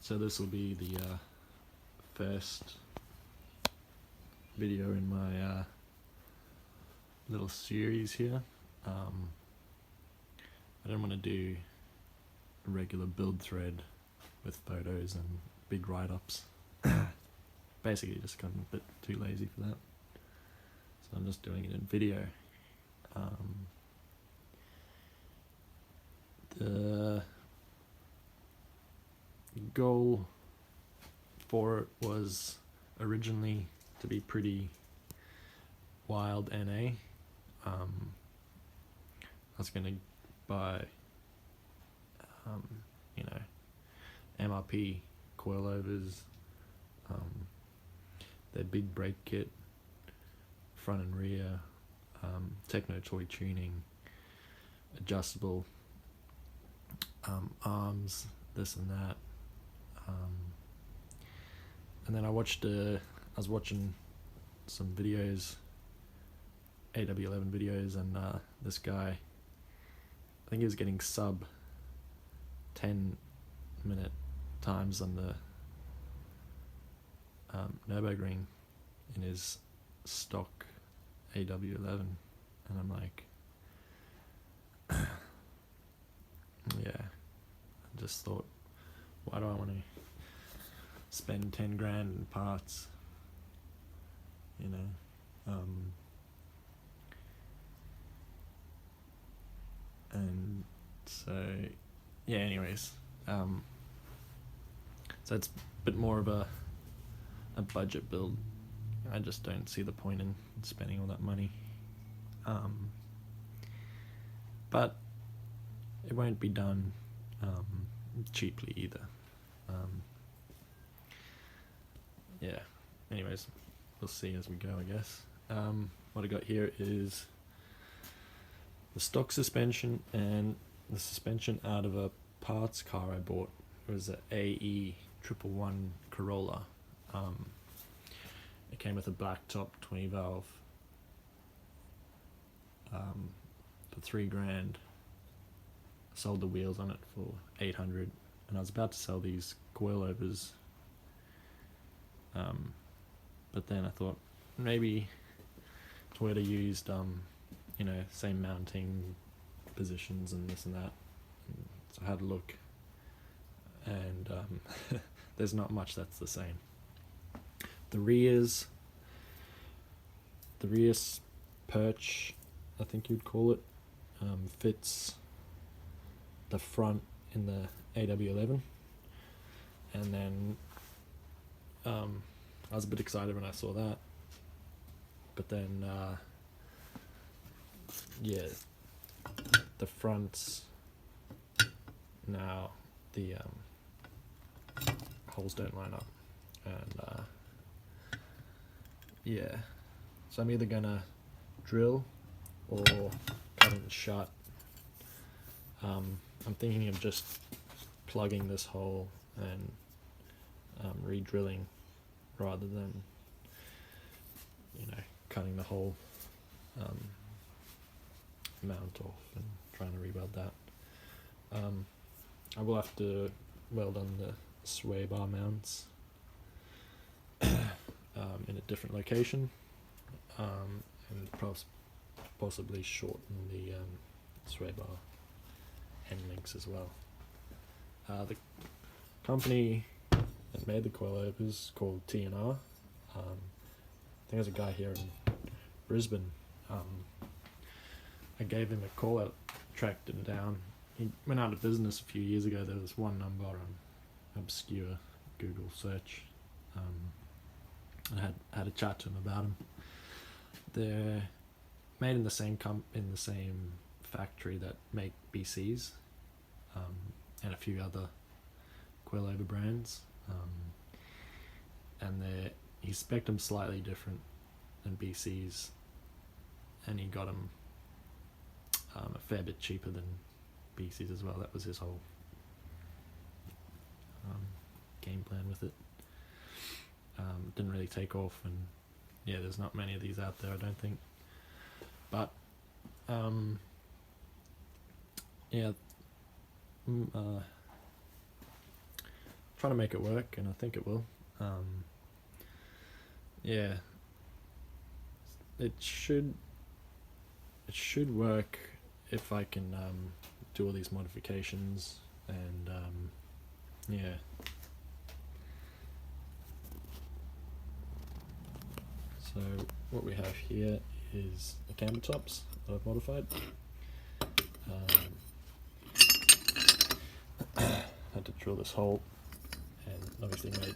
So this will be the first video in my little series here. I don't want to do a regular build thread with photos and big write-ups. Basically just got a bit too lazy for that. So I'm just doing it in video. The goal for it was originally to be pretty wild NA. I was going to buy, MRP coilovers, their big brake kit, front and rear, techno toy tuning, adjustable arms, this and that. And then I was watching some videos, AW11 videos, and this guy, I think he was getting sub 10-minute times on the Nürburgring in his stock AW11, and I'm like, yeah, I just thought, why do I want to spend 10 grand in parts, and so yeah, anyways, so it's a bit more of a budget build. I just don't see the point in spending all that money, but it won't be done cheaply either. Yeah, anyways, we'll see as we go, I guess. What I got here is the stock suspension and the suspension out of a parts car I bought. It was an AW11 Corolla. It came with a black top 20 valve for 3 grand. Sold the wheels on it for 800, and I was about to sell these coilovers, but then I thought maybe Toyota used same mounting positions and this and that, and so I had a look, and there's not much that's the same. The rear perch, I think you'd call it, fits the front in the AW11, and then I was a bit excited when I saw that, but then the fronts, now the holes don't line up, and so I'm either gonna drill or cut it shut. I'm thinking of just plugging this hole and re-drilling rather than cutting the whole mount off and trying to rebuild that. I will have to weld on the sway bar mounts in a different location, and possibly shorten the sway bar end links as well. The company that made the coilovers called T&R. I think there's a guy here in Brisbane. I gave him a call out, tracked him down. He went out of business a few years ago. There was one number on obscure Google search. I had a chat to him about him. They're made in the same factory that make BCs, and a few other coilover brands, and he spec'd them slightly different than BCs, and he got them a fair bit cheaper than BCs as well. That was his whole game plan with it. Didn't really take off, and there's not many of these out there, I don't think, but trying to make it work, and I think it will. Yeah, it should work if I can do all these modifications, and yeah. So what we have here is the camber tops that I've modified. Had to drill this hole and obviously made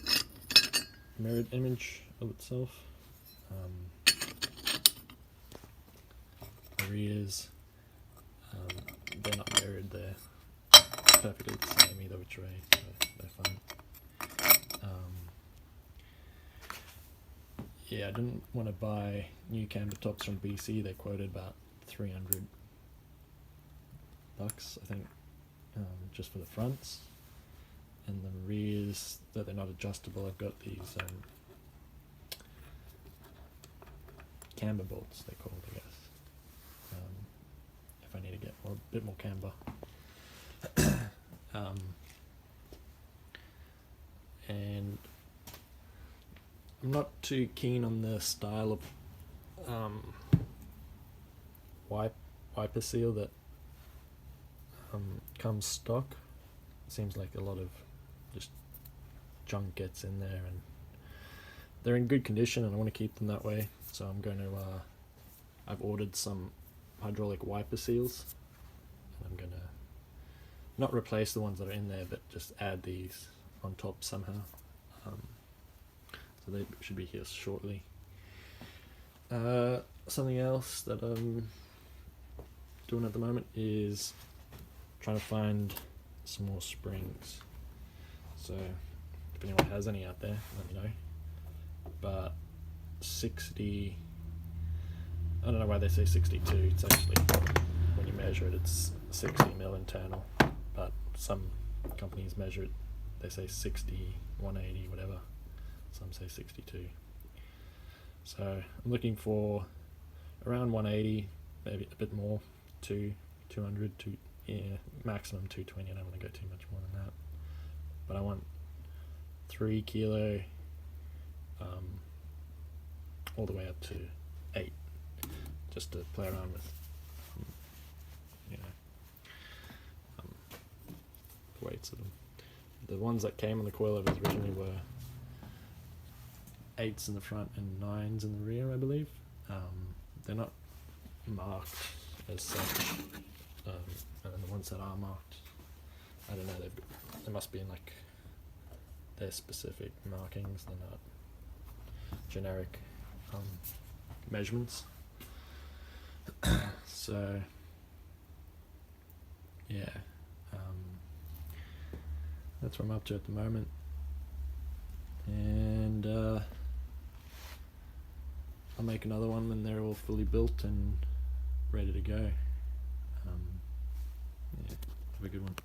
a mirrored image of itself. The rears, they're not mirrored, they're perfectly the same either which way, so they're fine. Yeah, I didn't want to buy new camber tops from BC. They quoted about $300, I think, just for the fronts. And the rears, though they're not adjustable, I've got these camber bolts, they're called, I guess. If I need to get a bit more camber. And I'm not too keen on the style of wiper seal that comes stock. Seems like a lot of just junk gets in there, and they're in good condition and I want to keep them that way, so I'm going to I've ordered some hydraulic wiper seals, and I'm going to not replace the ones that are in there but just add these on top somehow. So they should be here shortly. Something else that I'm doing at the moment is trying to find some more springs. So if anyone has any out there, let me know. But 60, I don't know why they say 62, it's actually, when you measure it, it's 60mm internal, but some companies measure it, they say 60, 180, whatever. Some say 62. So I'm looking for around 180, maybe a bit more, 200, yeah, maximum 220. I don't want to go too much more than that. But I want 3 kilo, all the way up to 8, just to play around with, you know, the weights of them. The ones that came on the coilovers originally were 8s in the front and 9s in the rear, I believe. They're not marked as such, and the ones that are marked, I don't know, they must be in like their specific markings, they're not generic measurements. So yeah, that's what I'm up to at the moment, and I'll make another one when they're all fully built and ready to go. Yeah, have a good one.